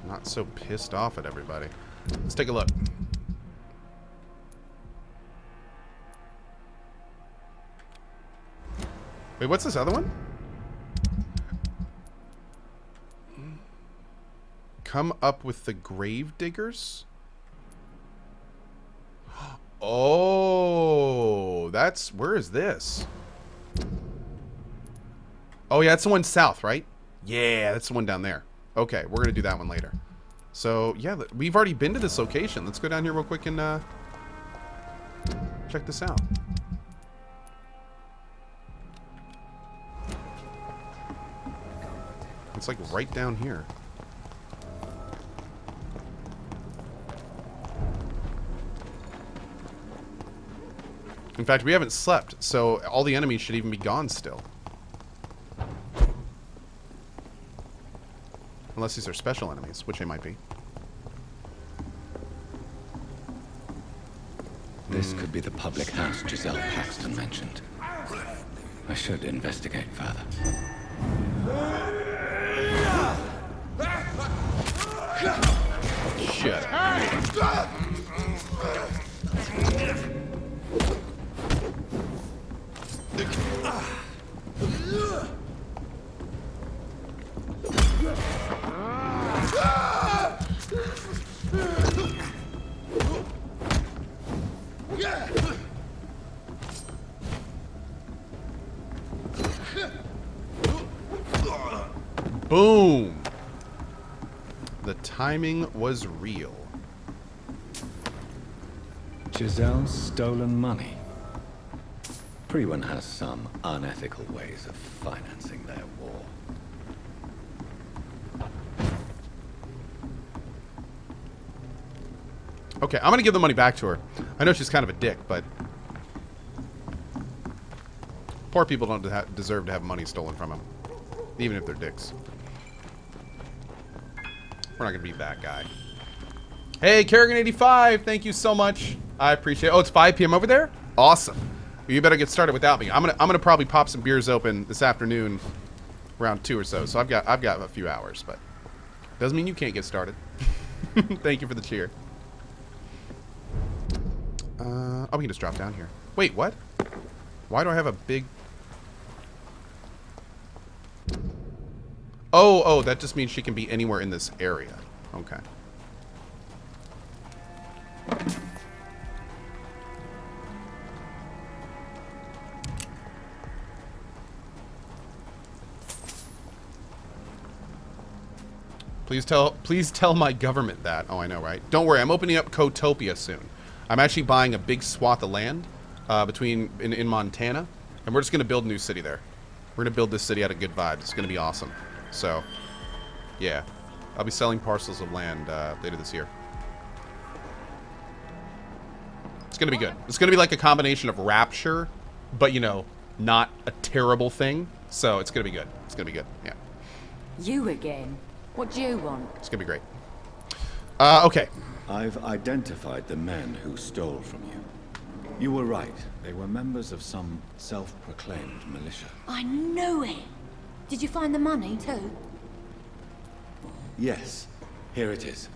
not so pissed off at everybody. Let's take a look. Wait, what's this other one? Come up with the grave diggers? Oh, that's... Where is this? Oh, yeah, that's the one south, right? Yeah, that's the one down there. Okay, we're going to do that one later. So, yeah, we've already been to this location. Let's go down here real quick and check this out. It's like right down here. In fact, we haven't slept, so all the enemies should even be gone still. Unless these are special enemies, which they might be. This could be the public house Giselle Paxton mentioned. I should investigate further. Shit. Boom! The timing was real. Giselle's stolen money. Everyone has some unethical ways of financing their war. Okay, I'm gonna give the money back to her. I know she's kind of a dick, but poor people don't deserve to have money stolen from them, even if they're dicks. We're not gonna be that guy. Hey, Kerrigan85, thank you so much. I appreciate it. Oh, it's 5 p.m. over there? Awesome. Well, you better get started without me. I'm gonna probably pop some beers open this afternoon, around 2 or so. So I've got a few hours, but doesn't mean you can't get started. Thank you for the cheer. Oh, we can just drop down here. Wait, what? Why do I have a big... Oh, that just means she can be anywhere in this area. Okay. Please tell my government that. Oh, I know, right? Don't worry, I'm opening up Cohtopia soon. I'm actually buying a big swath of land in Montana, and we're just gonna build a new city there. We're gonna build this city out of good vibes. It's gonna be awesome. So, yeah, I'll be selling parcels of land later this year. It's gonna be good. It's gonna be like a combination of Rapture, but you know, not a terrible thing. So it's gonna be good. It's gonna be good. Yeah. You again? What do you want? It's gonna be great. Okay. I've identified the men who stole from you. You were right. They were members of some self-proclaimed militia. I knew it! Did you find the money too? Yes. Here it is.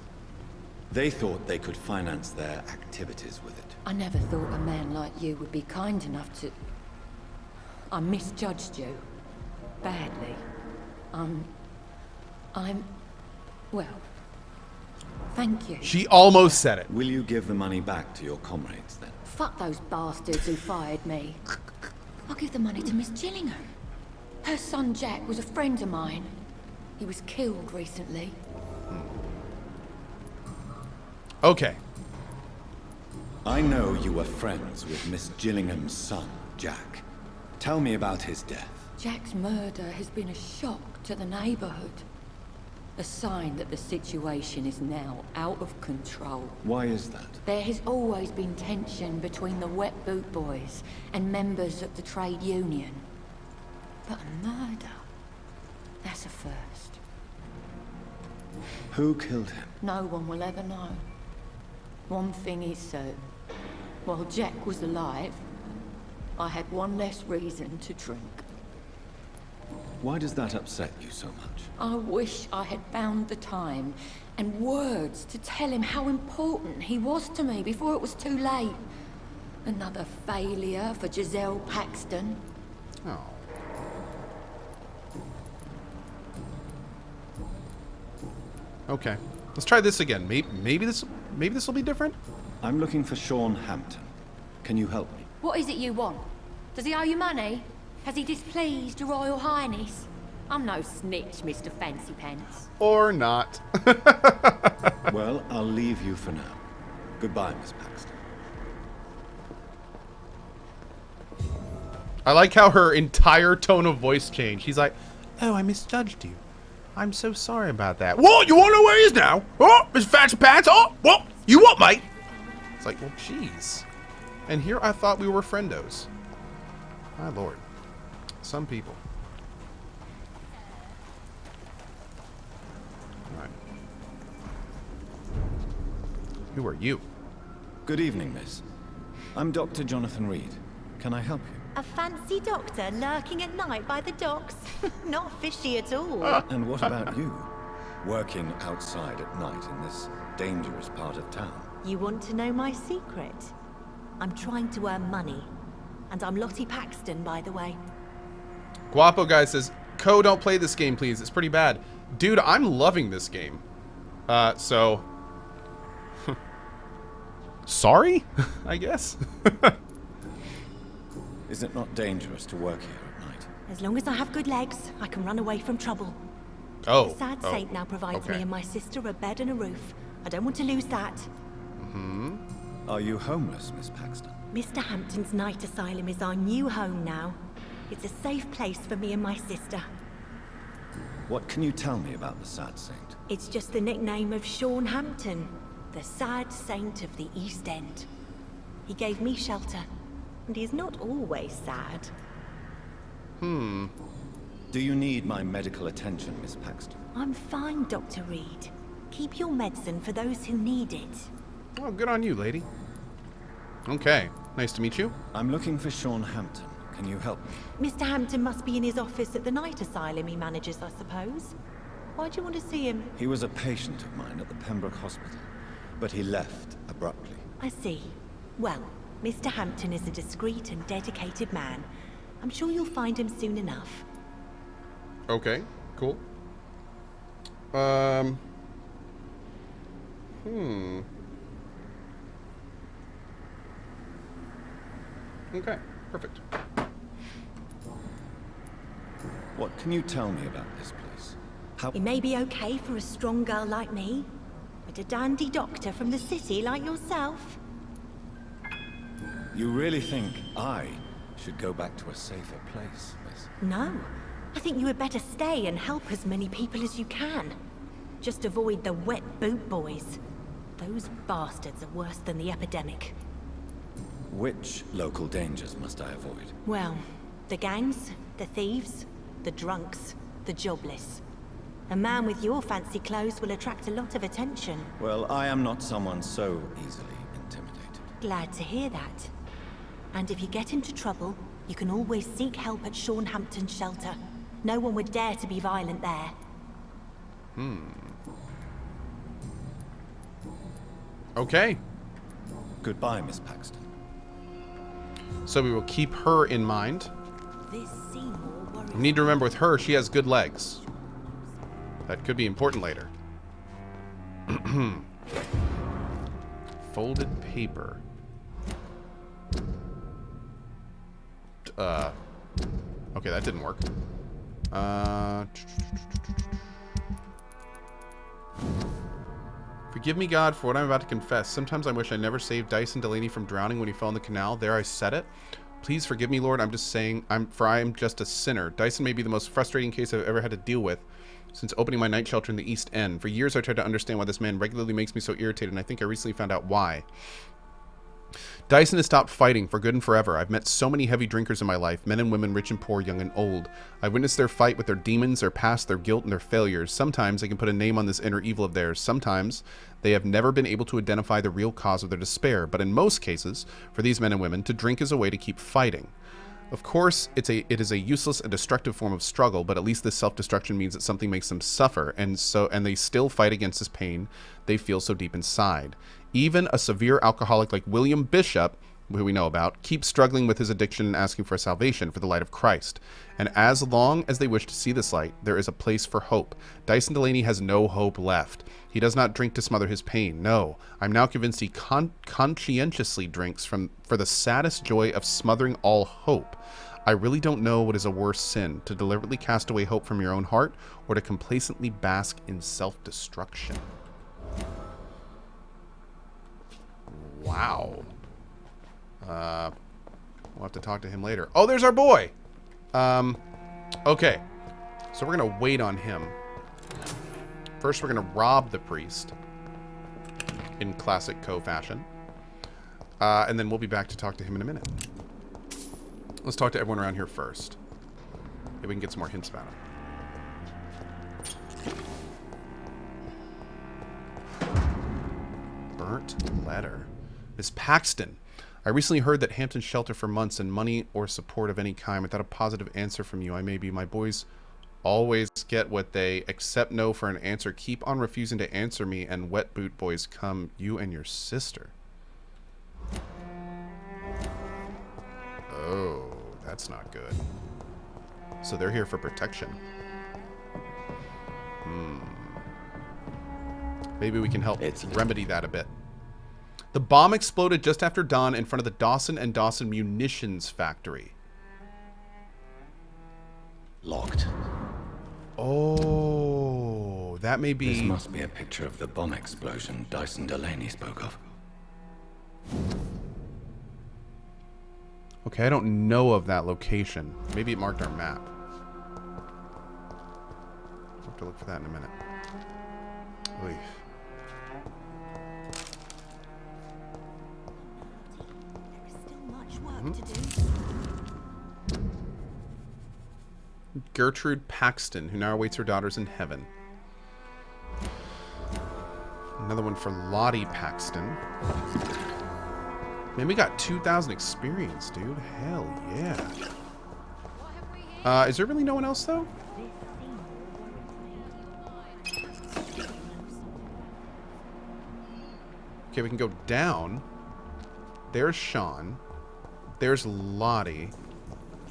They thought they could finance their activities with it. I never thought a man like you would be kind enough to... I misjudged you. Badly. Well... Thank you. She almost said it. Will you give the money back to your comrades, then? Fuck those bastards who fired me. I'll give the money to Miss Gillingham. Her son Jack was a friend of mine. He was killed recently. Okay. I know you were friends with Miss Gillingham's son, Jack. Tell me about his death. Jack's murder has been a shock to the neighborhood. A sign that the situation is now out of control. Why is that? There has always been tension between the Wet Boot Boys and members of the trade union. But a murder? That's a first. Who killed him? No one will ever know. One thing is certain. While Jack was alive, I had one less reason to drink. Why does that upset you so much? I wish I had found the time and words to tell him how important he was to me before it was too late. Another failure for Giselle Paxton. Oh. Okay. Let's try this again. Maybe this will be different? I'm looking for Sean Hampton. Can you help me? What is it you want? Does he owe you money? Has he displeased your Royal Highness? I'm no snitch, Mr. Fancy Pants. Or not. Well, I'll leave you for now. Goodbye, Miss Paxton. I like how her entire tone of voice changed. She's like, oh, I misjudged you. I'm so sorry about that. What? You want to know where he is now? Oh, Mr. Fancy Pants? Oh, what? You what, mate? It's like, well, jeez. And here I thought we were friendos. My lord. Some people. All right. Who are you? Good evening, miss. I'm Dr. Jonathan Reed. Can I help you? A fancy doctor lurking at night by the docks? Not fishy at all. And what about you? Working outside at night in this dangerous part of town? You want to know my secret? I'm trying to earn money. And I'm Lottie Paxton, by the way. Guapo guy says, Co, don't play this game, please. It's pretty bad. Dude, I'm loving this game. So... Sorry? I guess. Is it not dangerous to work here at night? As long as I have good legs, I can run away from trouble. Oh. The sad saint now provides okay. me and my sister a bed and a roof. I don't want to lose that. Mm-hmm. Are you homeless, Miss Paxton? Mr. Hampton's night asylum is our new home now. It's a safe place for me and my sister. What can you tell me about the sad saint? It's just the nickname of Sean Hampton, the sad saint of the East End. He gave me shelter, and he's not always sad. Do you need my medical attention, Miss Paxton? I'm fine, Dr. Reed. Keep your medicine for those who need it. Oh, good on you, lady. Okay. Nice to meet you. I'm looking for Sean Hampton. Can you help me? Mr. Hampton must be in his office at the night asylum he manages, I suppose. Why do you want to see him? He was a patient of mine at the Pembroke Hospital, but he left abruptly. I see. Well, Mr. Hampton is a discreet and dedicated man. I'm sure you'll find him soon enough. Okay. Cool. Okay. Perfect. What can you tell me about this place? How... It may be okay for a strong girl like me, but a dandy doctor from the city like yourself? You really think I should go back to a safer place, miss? No. I think you had better stay and help as many people as you can. Just avoid the wet boot boys. Those bastards are worse than the epidemic. Which local dangers must I avoid? Well, the gangs, the thieves, the drunks, the jobless. A man with your fancy clothes will attract a lot of attention. Well, I am not someone so easily intimidated. Glad to hear that. And if you get into trouble, you can always seek help at Sean Hampton's shelter. No one would dare to be violent there. Okay. Goodbye, Miss Paxton. So we will keep her in mind. This Seymour worries. You need to remember with her, she has good legs. That could be important later. Folded paper. Okay, that didn't work. Forgive me, God, for what I'm about to confess. Sometimes I wish I never saved Dyson Delaney from drowning when he fell in the canal. There I said it. Please forgive me, Lord. I'm just saying, I am just a sinner. Dyson may be the most frustrating case I've ever had to deal with since opening my night shelter in the East End. For years, I tried to understand why this man regularly makes me so irritated, and I think I recently found out why. Dyson has stopped fighting for good and forever. I've met so many heavy drinkers in my life, men and women, rich and poor, young and old. I've witnessed their fight with their demons, their past, their guilt, and their failures. Sometimes they can put a name on this inner evil of theirs. Sometimes they have never been able to identify the real cause of their despair. But in most cases, for these men and women, to drink is a way to keep fighting. Of course, it is a useless and destructive form of struggle, but at least this self-destruction means that something makes them suffer, and they still fight against this pain they feel so deep inside. Even a severe alcoholic like William Bishop, who we know about, keeps struggling with his addiction and asking for salvation, for the light of Christ. And as long as they wish to see this light, there is a place for hope. Dyson Delaney has no hope left. He does not drink to smother his pain. No, I'm now convinced he conscientiously drinks for the saddest joy of smothering all hope. I really don't know what is a worse sin, to deliberately cast away hope from your own heart, or to complacently bask in self-destruction. Wow. We'll have to talk to him later. Oh, there's our boy! Okay. So we're gonna wait on him. First, we're gonna rob the priest. In classic Cohh fashion. And then we'll be back to talk to him in a minute. Let's talk to everyone around here first. Maybe we can get some more hints about him. Burnt letter. Miss Paxton. I recently heard that Hampton shelter for months and money or support of any kind without a positive answer from you. I may be. My boys always get what they accept no for an answer. Keep on refusing to answer me, and wet boot boys come. You and your sister. Oh, that's not good. So they're here for protection. Maybe we can help remedy that a bit. The bomb exploded just after dawn in front of the Dawson & Dawson munitions factory. Locked. Oh, that may be... This must be a picture of the bomb explosion Dyson Delaney spoke of. Okay, I don't know of that location. Maybe it marked our map. We'll have to look for that in a minute. Oy. Gertrude Paxton, who now awaits her daughters in heaven. Another one for Lottie Paxton. Man, we got 2,000 experience, dude. Hell yeah. Is there really no one else, though? Okay, we can go down. There's Sean. There's Lottie.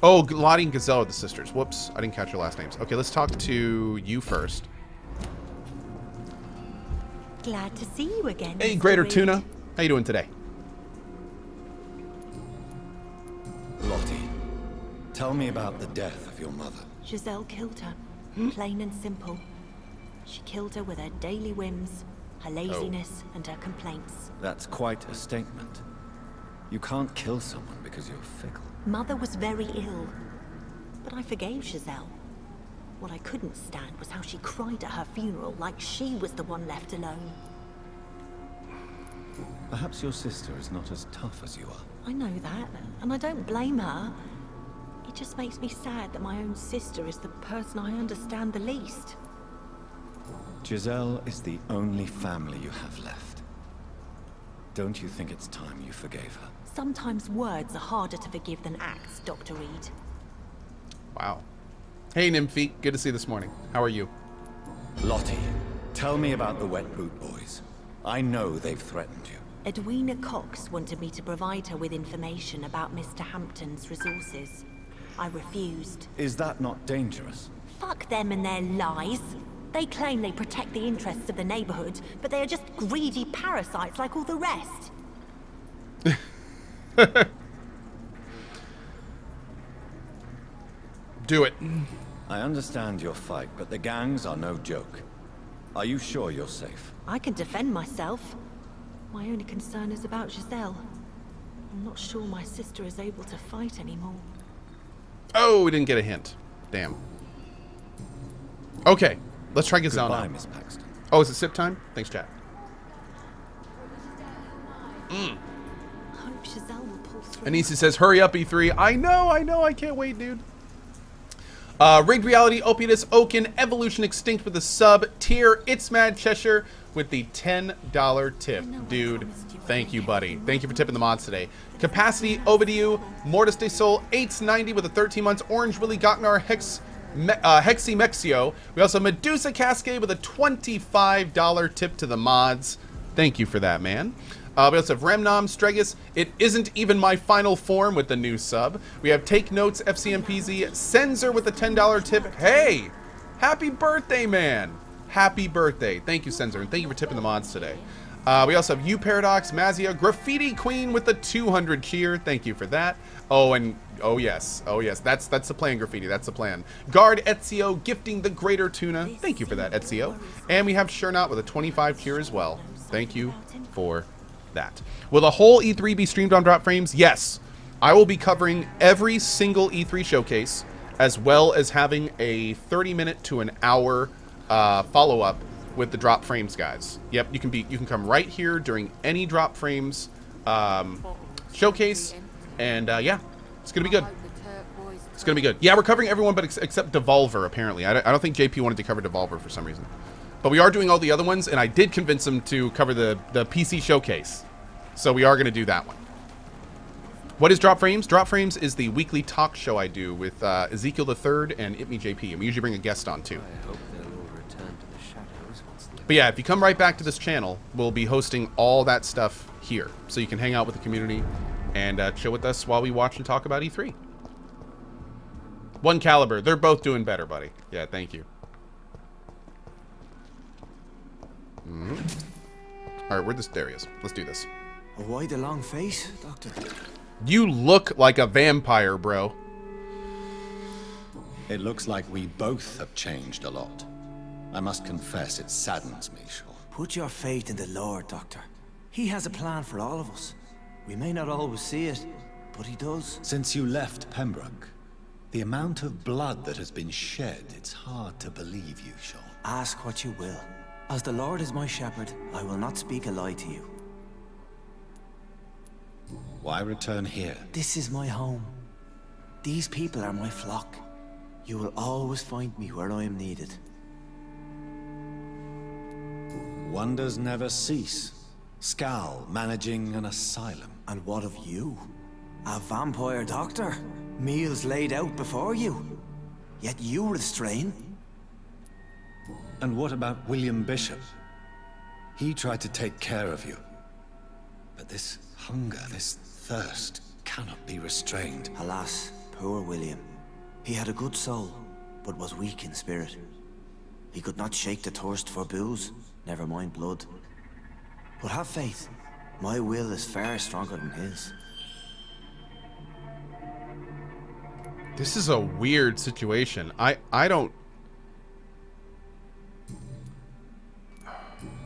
Oh, Lottie and Gazelle are the sisters. Whoops, I didn't catch your last names. Okay, let's talk to you first. Glad to see you again. Hey, Mr. Greater Reed. Tuna. How you doing today? Lottie, tell me about the death of your mother. Giselle killed her. Plain and simple. She killed her with her daily whims, her laziness, and her complaints. That's quite a statement. You can't kill someone because you're fickle. Mother was very ill, but I forgave Giselle. What I couldn't stand was how she cried at her funeral like she was the one left alone. Perhaps your sister is not as tough as you are. I know that, and I don't blame her. It just makes me sad that my own sister is the person I understand the least. Giselle is the only family you have left. Don't you think it's time you forgave her? Sometimes words are harder to forgive than acts, Dr. Reed. Wow. Hey, Nymphy. Good to see you this morning. How are you? Lottie, tell me about the Wet Boot Boys. I know they've threatened you. Edwina Cox wanted me to provide her with information about Mr. Hampton's resources. I refused. Is that not dangerous? Fuck them and their lies. They claim they protect the interests of the neighborhood, but they are just greedy parasites like all the rest. Do it. I understand your fight, but the gangs are no joke. Are you sure you're safe? I can defend myself. My only concern is about Giselle. I'm not sure my sister is able to fight anymore. Oh, we didn't get a hint. Damn. Okay, let's try Gazelle Goodbye, now. Miss Paxton. Oh, is it sip time? Thanks, chat. I hope Giselle will pull through. Anissa says, hurry up, E3. I know, I can't wait, dude. Rigged Reality, Opiatus, Oaken, Evolution Extinct with a sub, Tier, It's Mad Cheshire with the $10 tip. Dude, thank you, buddy. Thank you for tipping the mods today. Capacity, Ovidiu, Mortis de Sol, 890 with a 13 months, Orange Willy, Goknar, Hexy Mexio. We also have Medusa Cascade with a $25 tip to the mods. Thank you for that, man. We also have Remnom, Stregus, It Isn't Even My Final Form with the new sub. We have Take Notes, FCMPZ, Sensor with the $10 tip. Hey, happy birthday, man. Happy birthday. Thank you, Sensor, and thank you for tipping the mods today. We also have You Paradox, Mazia, Graffiti Queen with the 200 cheer. Thank you for that. Oh, and oh yes, that's the plan, Graffiti. That's the plan. Guard Ezio gifting the Greater Tuna. Thank you for that, Ezio. And we have Shernot with a 25 cheer as well. Thank you for that. Will the whole E3 be streamed on Drop Frames? Yes. I will be covering every single E3 showcase, as well as having a 30-minute to an hour follow-up with the Drop Frames guys. Yep, you can come right here during any Drop Frames showcase, and yeah, it's gonna be good. It's gonna be good. Yeah, we're covering everyone but except Devolver, apparently. I don't think JP wanted to cover Devolver for some reason. But we are doing all the other ones, and I did convince him to cover the PC showcase. So we are going to do that one. What is Drop Frames? Drop Frames is the weekly talk show I do with Ezekiel III and Itme JP. And we usually bring a guest on, too. But yeah, if you come right back to this channel, we'll be hosting all that stuff here. So you can hang out with the community and chill with us while we watch and talk about E3. One Caliber. They're both doing better, buddy. Yeah, thank you. Alright, where'd this? There he is. Let's do this. Why the long face, Doctor? You look like a vampire, bro. It looks like we both have changed a lot. I must confess, it saddens me, Shaw. Put your faith in the Lord, Doctor. He has a plan for all of us. We may not always see it, but he does. Since you left Pembroke, the amount of blood that has been shed, it's hard to believe you, Shaw. Ask what you will. As the Lord is my shepherd, I will not speak a lie to you. Why return here? This is my home. These people are my flock. You will always find me where I am needed. Wonders never cease. Skal managing an asylum. And what of you? A vampire doctor? Meals laid out before you. Yet you restrain. And what about William Bishop? He tried to take care of you. But this hunger, this thirst, cannot be restrained. Alas, poor William. He had a good soul, but was weak in spirit. He could not shake the thirst for booze, never mind blood. But have faith. My will is far stronger than his. This is a weird situation. I don't...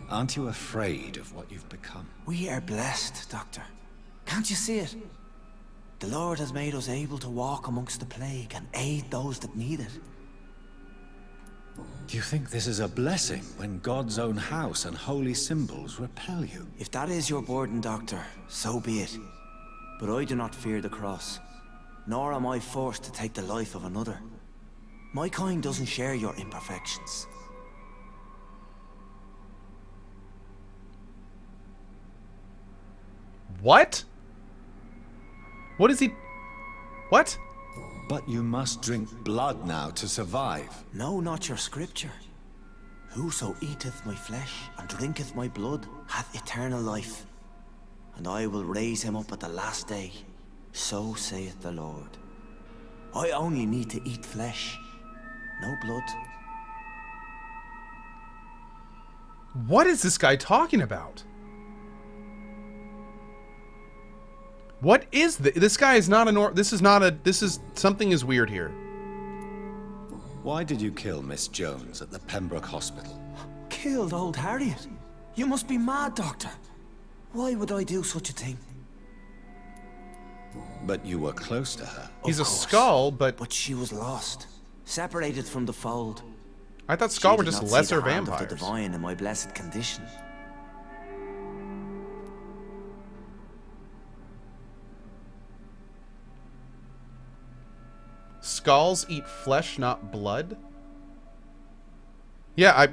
Aren't you afraid of what you've become? We are blessed, Doctor. Can't you see it? The Lord has made us able to walk amongst the plague and aid those that need it. Do you think this is a blessing when God's own house and holy symbols repel you? If that is your burden, Doctor, so be it. But I do not fear the cross, nor am I forced to take the life of another. My kind doesn't share your imperfections. What? What is he... What? But you must drink blood now to survive. No, not your scripture. Whoso eateth my flesh and drinketh my blood hath eternal life, and I will raise him up at the last day. So saith the Lord. I only need to eat flesh, no blood. What is this guy talking about? What is this? This guy is not a this is something is weird here. Why did you kill Miss Jones at the Pembroke Hospital? Killed old Harriet? You must be mad, Doctor. Why would I do such a thing? But you were close to her. He's a Of course. skull, but But she was lost, separated from the fold. I thought skull She were did just not see lesser the hand of vampires. the divine in my blessed condition. Skulls eat flesh, not blood? Yeah, I...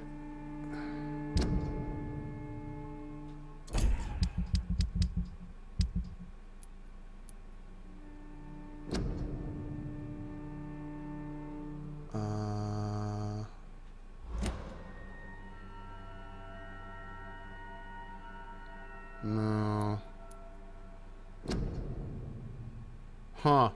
No. Huh.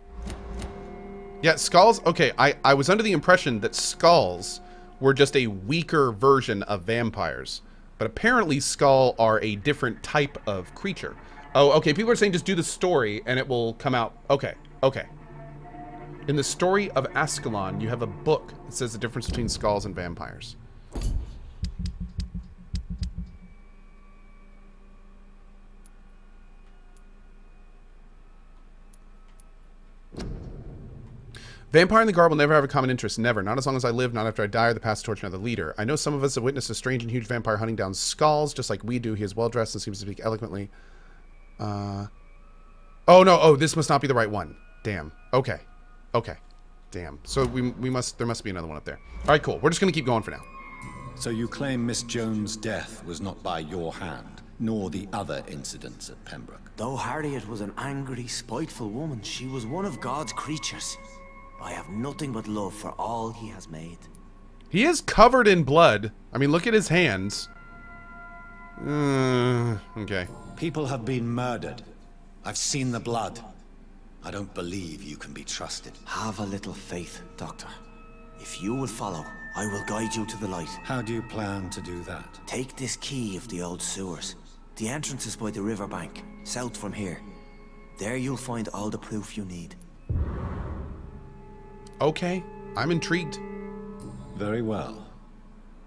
Yeah, skulls... Okay, I was under the impression that skulls were just a weaker version of vampires. But apparently skull are a different type of creature. Oh, okay, people are saying just do the story and it will come out. Okay, okay. In the story of Ascalon, you have a book that says the difference between skulls and vampires. Vampire and the Guard will never have a common interest. Never. Not as long as I live, not after I die or the past torch another leader. I know some of us have witnessed a strange and huge vampire hunting down skulls, just like we do. He is well dressed and seems to speak eloquently. Oh, no. Oh, this must not be the right one. Damn. Okay. Okay. Damn. So there must be another one up there. All right, cool. We're just going to keep going for now. So you claim Miss Jones' death was not by your hand, nor the other incidents at Pembroke? Though Harriet was an angry, spiteful woman, she was one of God's creatures. I have nothing but love for all he has made. He is covered in blood. I mean, look at his hands. Okay. People have been murdered. I've seen the blood. I don't believe you can be trusted. Have a little faith, Doctor. If you will follow, I will guide you to the light. How do you plan to do that? Take this key of the old sewers. The entrance is by the riverbank, south from here. There you'll find all the proof you need. Okay, I'm intrigued. Very well.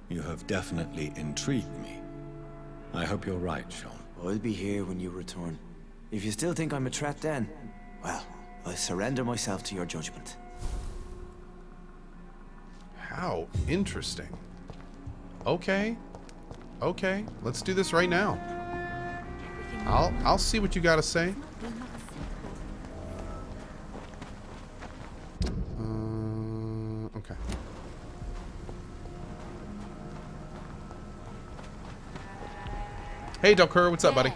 You have definitely intrigued me. I hope you're right, Sean. I'll be here when you return. If you still think I'm a threat then, well, I surrender myself to your judgment. How interesting. Okay. Okay, let's do this right now. I'll see what you got to say. Okay. Hey, Delcur, what's up, buddy?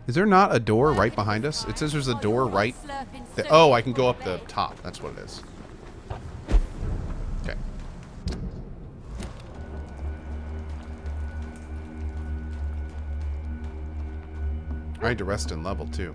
Is there not a door right behind us? It says there's a door right there. Oh, I can go up the top. That's what it is. Okay. I need to rest in level, too.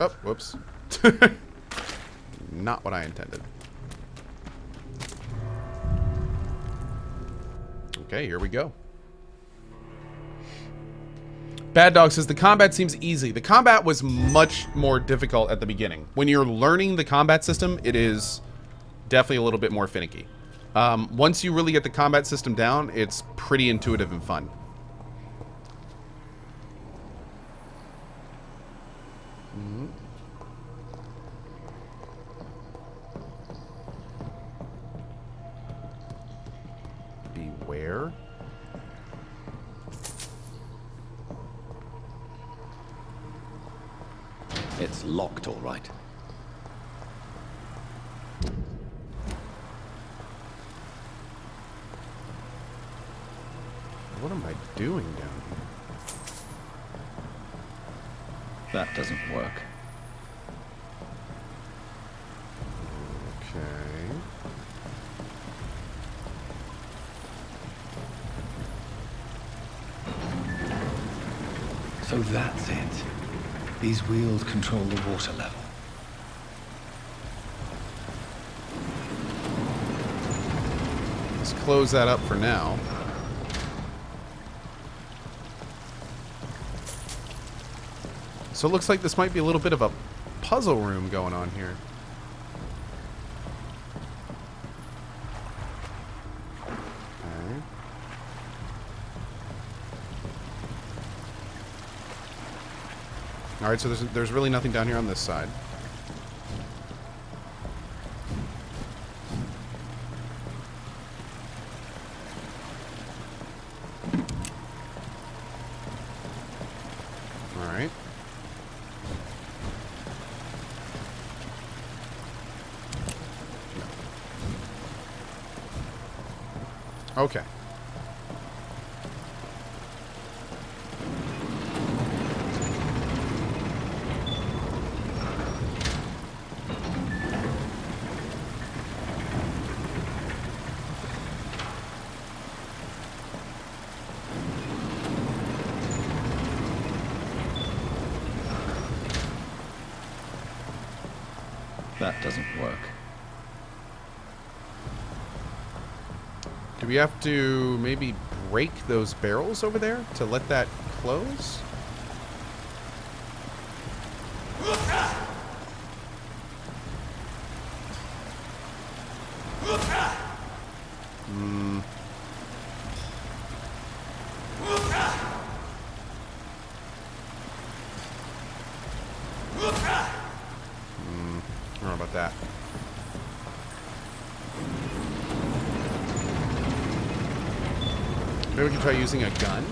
Oh, whoops. Not what I intended. Okay, here we go. Bad Dog says the combat seems easy. The combat was much more difficult at the beginning. When you're learning the combat system, it is definitely a little bit more finicky. Once you really get the combat system down, it's pretty intuitive and fun. Beware. It's locked, all right. am I doing down here? That doesn't work. Okay. So that's it. These wheels control the water level. Let's close that up for now. So it looks like this might be a little bit of a puzzle room going on here. Okay. All right, so there's really nothing down here on this side. All right. Okay. That doesn't work. Do we have to maybe break those barrels over there to let that close? Hmm. I don't know about that. Maybe we can try using a gun?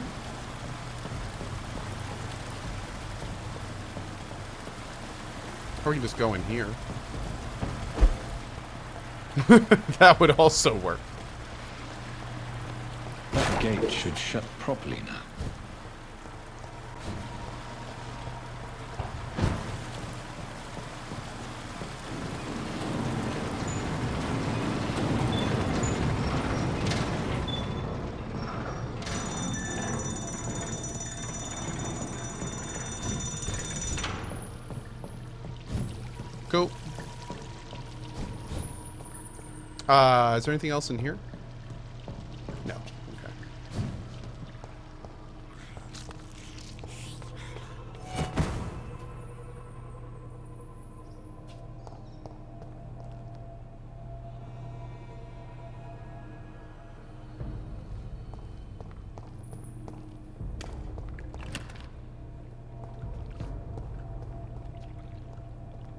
Or we can just go in here. That would also work. That gate should shut properly now. Go. Is there anything else in here? No. Okay.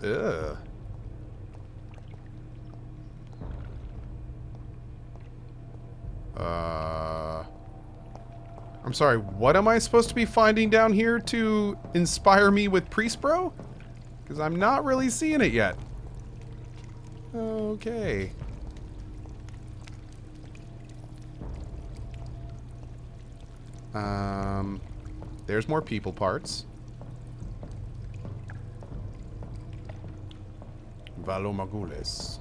Ugh. I'm sorry, what am I supposed to be finding down here to inspire me with Priest Bro? Because I'm not really seeing it yet. Okay. There's more people parts. Valomagules.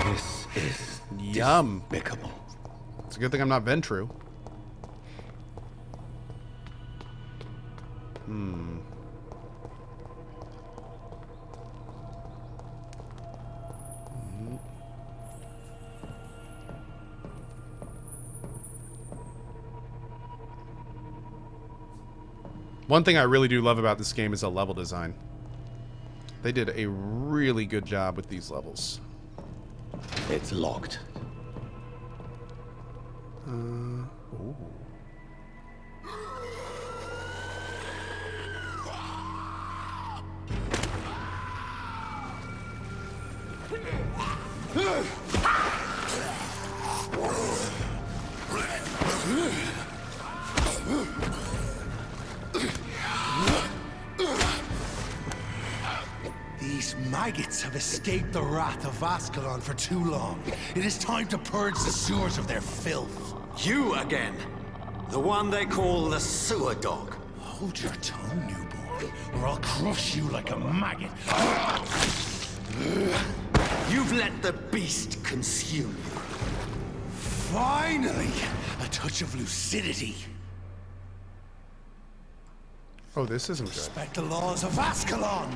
This is Yum. despicable. It's a good thing I'm not Ventru. One thing I really do love about this game is the level design. They did a really good job with these levels. It's locked. Ooh. These maggots have escaped the wrath of Ascalon for too long. It is time to purge the sewers of their filth. You again. The one they call the sewer dog. Hold your tongue, newborn, or I'll crush you like a maggot. You've let the beast consume you. Finally, a touch of lucidity. Oh, this isn't good. Respect the laws of Ascalon.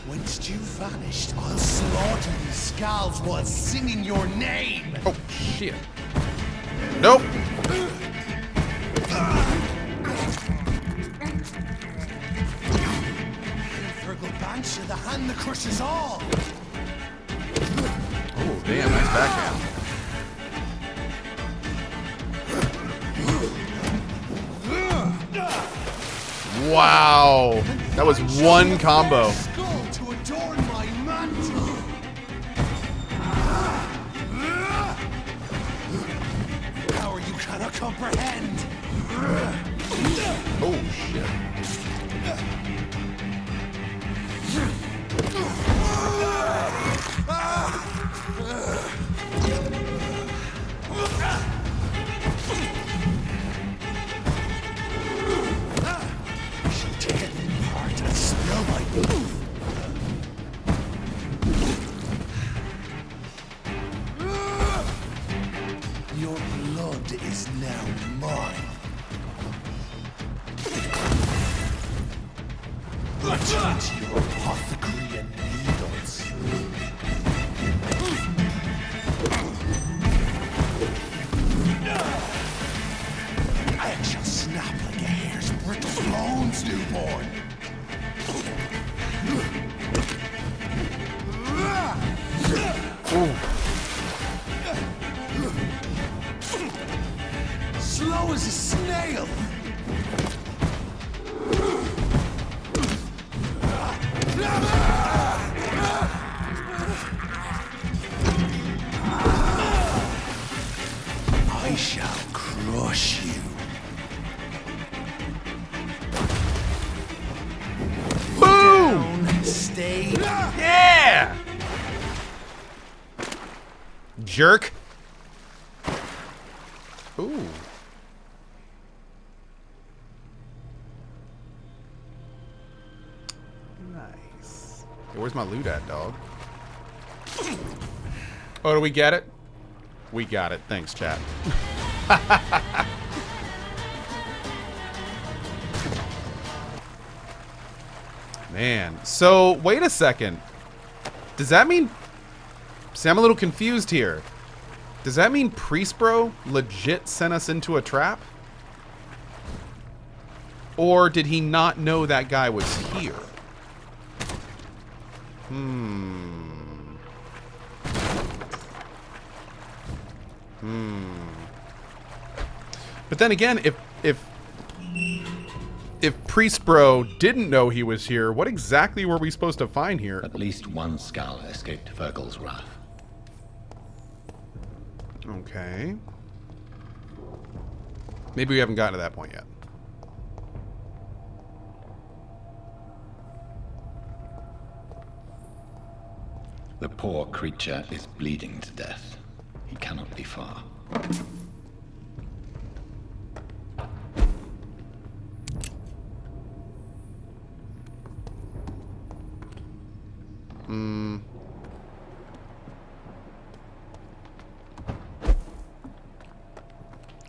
Whence you vanished, I'll slaughter these scalds while singing your name. Oh, shit. Nope. Virgil Banshee, the hand that crushes all. Oh, damn, nice backhand. Wow. That was one combo. Skull to adorn my mantle. Power you cannot comprehend. Oh, shit. Tear them apart and spill my blood. Your blood is now mine. Return to your apothecary and needles. I shall snap like a hare's brittle bones, newborn. Slow as a snail. I shall crush you. Boom! Stay. Yeah! Jerk. Ooh. Nice. Hey, where's my loot at, dog? Oh, do we get it? We got it. Thanks, chat. Man. So, wait a second. Does that mean... See, I'm a little confused here. Does that mean Priest Bro legit sent us into a trap? Or did he not know that guy was here? But then again, if Priest Bro didn't know he was here, what exactly were we supposed to find here? At least one skull escaped Virgil's wrath. Okay. Maybe we haven't gotten to that point yet. The poor creature is bleeding to death. He cannot be far.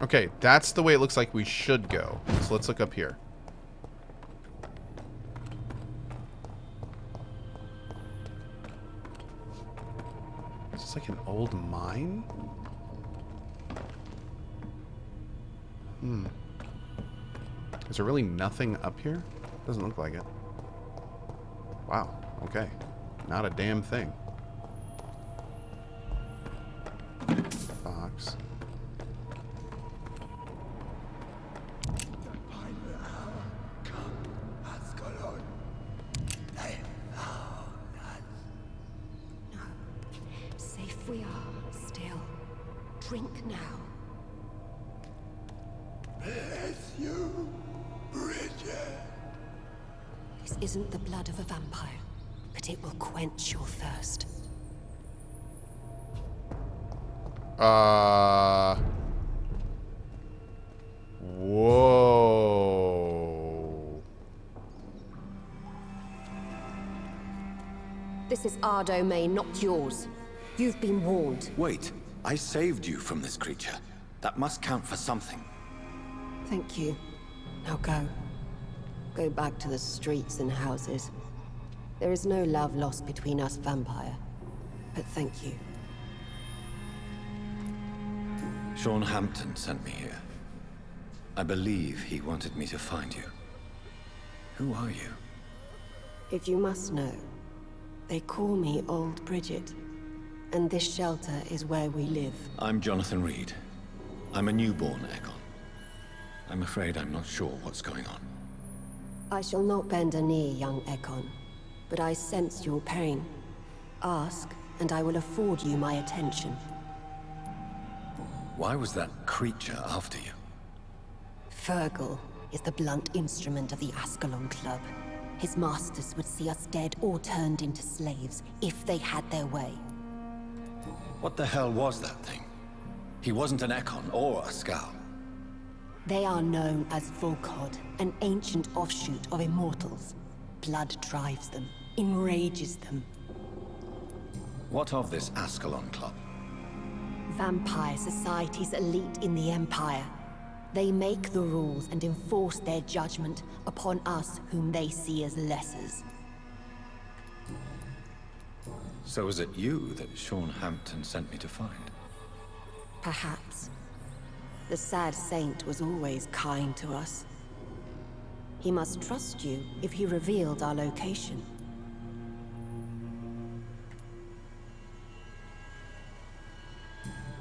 Okay, that's the way it looks like we should go. So let's look up here. Is this like an old mine? Is there really nothing up here? Doesn't look like it. Wow, okay. Not a damn thing. Box. drink now. Bless you, Bridget. This isn't the blood of a vampire, but it will quench your thirst. Whoa. This is our domain, not yours. You've been warned. Wait, I saved you from this creature. That must count for something. Thank you. Now go. Go back to the streets and houses. There is no love lost between us, vampire. But thank you. Sean Hampton sent me here. I believe he wanted me to find you. Who are you? If you must know, they call me Old Bridget. And this shelter is where we live. I'm Jonathan Reed. I'm a newborn Ekon. I'm afraid I'm not sure what's going on. I shall not bend a knee, young Ekon. But I sense your pain. Ask, and I will afford you my attention. Why was that creature after you? Fergal is the blunt instrument of the Ascalon Club. His masters would see us dead or turned into slaves, if they had their way. What the hell was that thing? He wasn't an Ekon or a Skal. They are known as Volkod, an ancient offshoot of immortals. Blood drives them, enrages them. What of this Ascalon Club? Vampire society's elite in the Empire. They make the rules and enforce their judgment upon us whom they see as lessers. So is it you that Sean Hampton sent me to find? Perhaps. The sad saint was always kind to us. He must trust you if he revealed our location.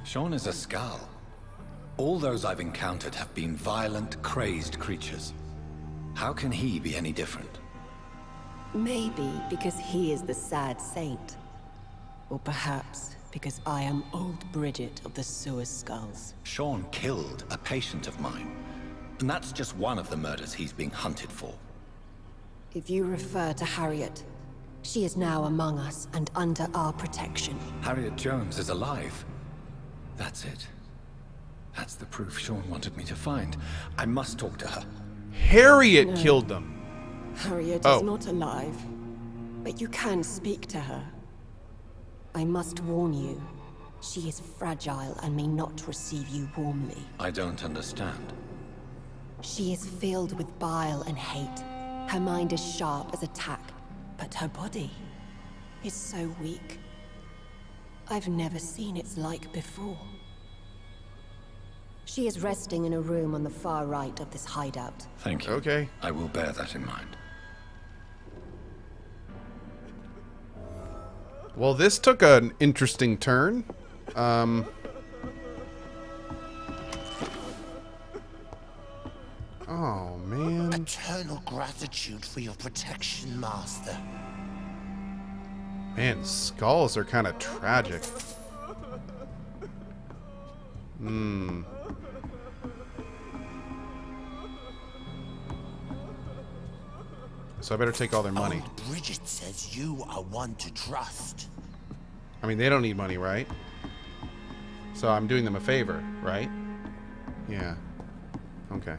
Sean is a Skal. All those I've encountered have been violent, crazed creatures. How can he be any different? Maybe because he is the sad saint. Or perhaps because I am Old Bridget of the Sewer Skulls. Sean killed a patient of mine. And that's just one of the murders he's being hunted for. If you refer to Harriet, she is now among us and under our protection. Harriet Jones is alive. That's it. That's the proof Sean wanted me to find. I must talk to her. Harriet killed them. Harriet Oh. is not alive, but you can speak to her. I must warn you, she is fragile and may not receive you warmly. I don't understand. She is filled with bile and hate. Her mind is sharp as a tack, but her body is so weak. I've never seen its like before. She is resting in a room on the far right of this hideout. Thank you. Okay. I will bear that in mind. Well, this took an interesting turn. Oh, man. Eternal gratitude for your protection, Master. Man, skulls are kind of tragic. So I better take all their money. Old Bridget says you are one to trust. I mean, they don't need money, right? So I'm doing them a favor, right? Yeah. Okay.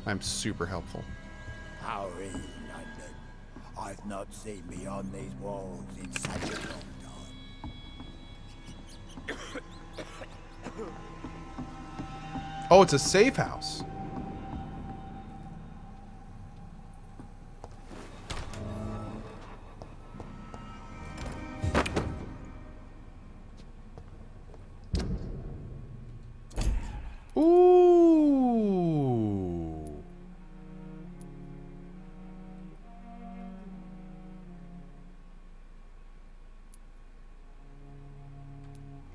I'm super helpful. How is London? I've not seen beyond these walls in such a long time. Oh, it's a safe house. Ooh.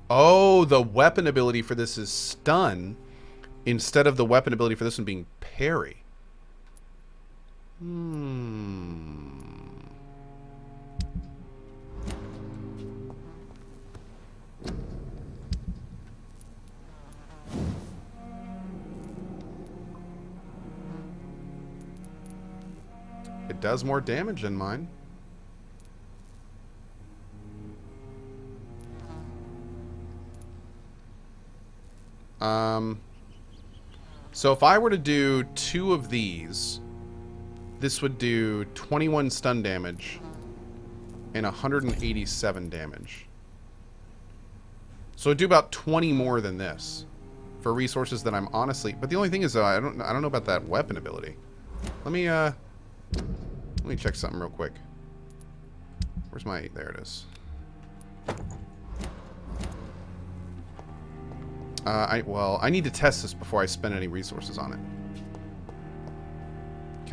Oh, the weapon ability for this is stun instead of the weapon ability for this one being parry. Hmm. It does more damage than mine. So if I were to do 2 of these, this would do 21 stun damage and 187 damage. So it'd do about 20 more than this for resources that I'm honestly. But the only thing is, I don't know about that weapon ability. Let me check something real quick. Where's my? There it is. I need to test this before I spend any resources on it.